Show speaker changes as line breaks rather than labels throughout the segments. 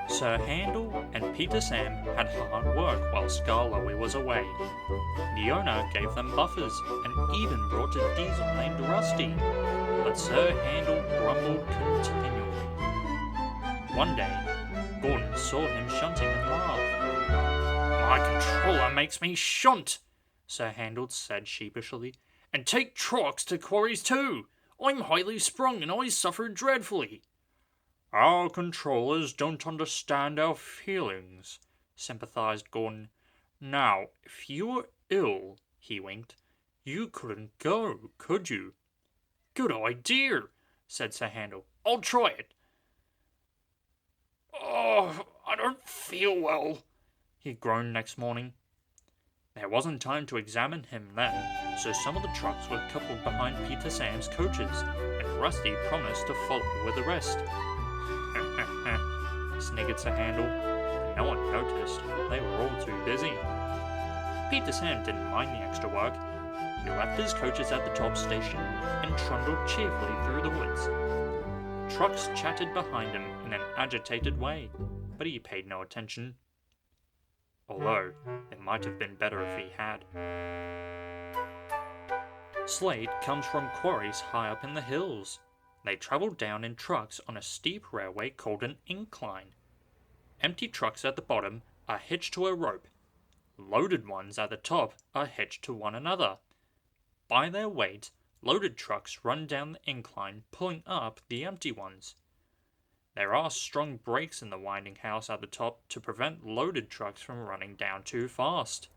Sir Handel and Peter Sam had hard work while Skarloey was away. The owner gave them buffers and even brought a diesel named Rusty, but Sir Handel grumbled continually. One day, Gordon saw him shunting and laughed. "My controller makes me shunt," Sir Handel said sheepishly, "and take trucks to quarries too. I'm highly sprung and I suffer dreadfully." "Our controllers don't understand our feelings," sympathized Gordon. "Now, if you were ill," he winked, "you couldn't go, could you?" "Good idea," said Sir Handel. "I'll try it." "Oh, I don't feel well," he groaned next morning. There wasn't time to examine him then, so some of the trucks were coupled behind Peter Sam's coaches, and Rusty promised to follow with the rest. Sniggered Sir Handel, but no one noticed. They were all too busy. Peter Sam didn't mind the extra work. He left his coaches at the top station and trundled cheerfully through the woods. Trucks chatted behind him in an agitated way, but he paid no attention. Although, it might have been better if he had. Slate comes from quarries high up in the hills. They travel down in trucks on a steep railway called an incline. Empty trucks at the bottom are hitched to a rope. Loaded ones at the top are hitched to one another. By their weight, loaded trucks run down the incline, pulling up the empty ones. There are strong brakes in the winding house at the top to prevent loaded trucks from running down too fast.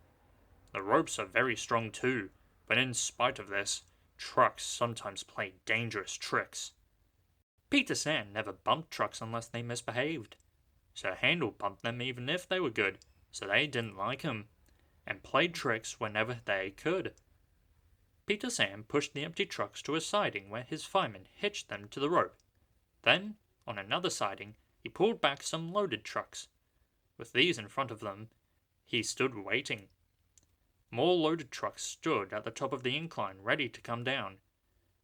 The ropes are very strong too, but in spite of this, trucks sometimes play dangerous tricks. Peter Sam never bumped trucks unless they misbehaved. Sir Handel bumped them even if they were good, so they didn't like him, and played tricks whenever they could. Peter Sam pushed the empty trucks to a siding where his fireman hitched them to the rope. Then, on another siding, he pulled back some loaded trucks. With these in front of them, he stood waiting. More loaded trucks stood at the top of the incline, ready to come down.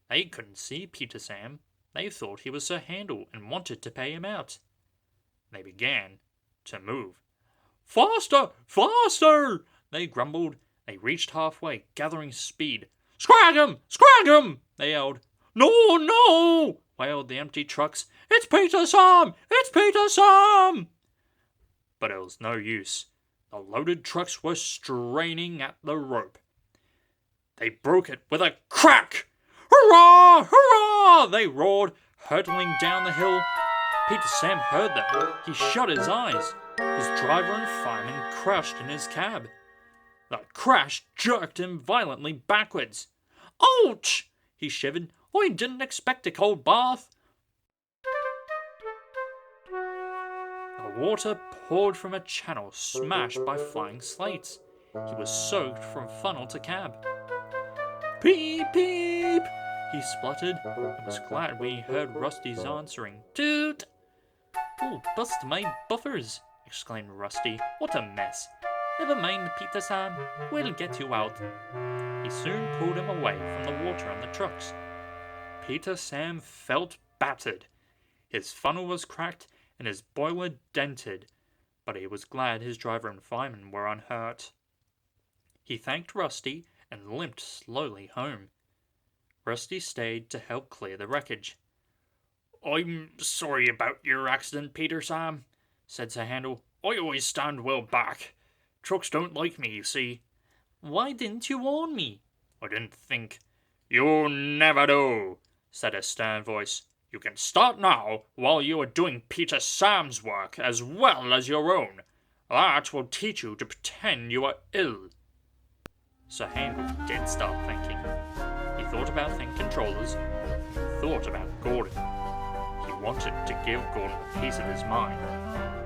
They couldn't see Peter Sam. They thought he was Sir Handel and wanted to pay him out. They began to move. "Faster! Faster!" they grumbled. They reached halfway, gathering speed. "Scrag 'em! Scrag 'em!" they yelled. "No, no!" wailed the empty trucks. "It's Peter Sam! It's Peter Sam!" But it was no use. The loaded trucks were straining at the rope. They broke it with a crack. "Hurrah! Hurrah!" they roared, hurtling down the hill. Peter Sam heard them. He shut his eyes. His driver and fireman crashed in his cab. The crash jerked him violently backwards. "Ouch!" he shivered. "I didn't expect a cold bath." The water poured from a channel smashed by flying slates. He was soaked from funnel to cab. "Peep, peep!" he spluttered, and was glad when he heard Rusty's answering toot. "Oh, bust my buffers!" exclaimed Rusty. "What a mess! Never mind, Peter Sam, we'll get you out." He soon pulled him away from the water and the trucks. Peter Sam felt battered. His funnel was cracked and his boiler dented, but he was glad his driver and fireman were unhurt. He thanked Rusty and limped slowly home. Rusty stayed to help clear the wreckage. "I'm sorry about your accident, Peter Sam," said Sir Handel. "I always stand well back. Trucks don't like me, you see." "Why didn't you warn me?" "I didn't think." "You never do," said a stern voice. "You can start now while you are doing Peter Sam's work as well as your own. That will teach you to pretend you are ill." Sir Handel did start thinking. He thought about thing controllers, thought about Gordon. He wanted to give Gordon a piece of his mind.